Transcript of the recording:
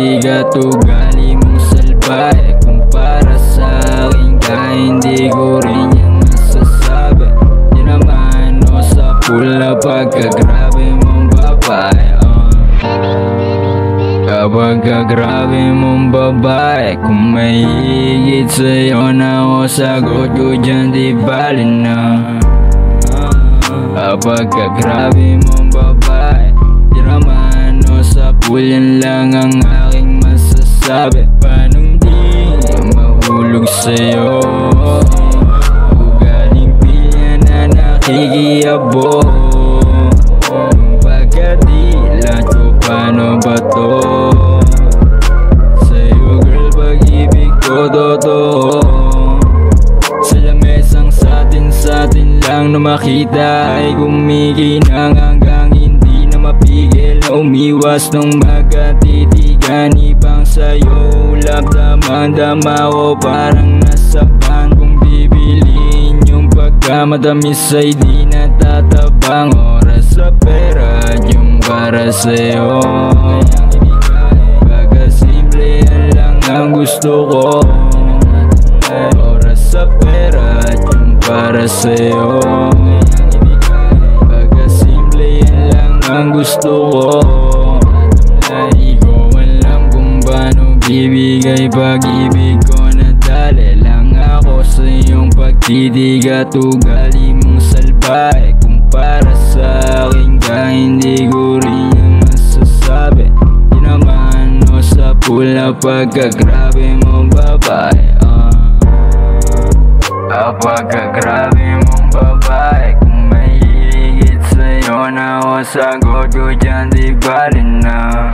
pagtitigat ugali mong salbahe. Kung para sa akin ka, hindi ko rin yan masasabi. Di naman o sa pula pagkagrabe mong babae. Kapag kagrabe mong babae, kung may higit sa'yo na ako, sagot ko dyan di bali na. Kapag kagrabe mong babae, di naman o sa pulyan lang ang aking masasabi. Paanong di mahulog sa'yo, ugaling pilya na nakikiyabo. Pagkadilat ko paano ba to? Sa'yo girl, pag-ibig ko totoo. Sa lamesang satin lang na makita ay kumikinang, hanggang hindi na mapigil na umiwas nung magkatitigan. Ibang sa'yo ulap, damang-dama ko parang nasa ban. Kung bibiliin yung pagkamatamis ay di natatabang. Oras sa pera yung para sa'yo, pagkasimple yan lang ang gusto ko. Oras sa pera yung para sa'yo, pagkasimple yan lang ang gusto ko. Di ko alam kung paano bibigay pag-ibig ko, nadali lang ako sa iyong pagtitigat ugali mong salbahe. Kung para sa akin ka, hindi ko rin yan masasabi. Di naman o sa pula pagkagrabe mong babae. Kapag kagrabe mong babae, kung may higit sa'yo na ako, sagot ko dyan di bali na.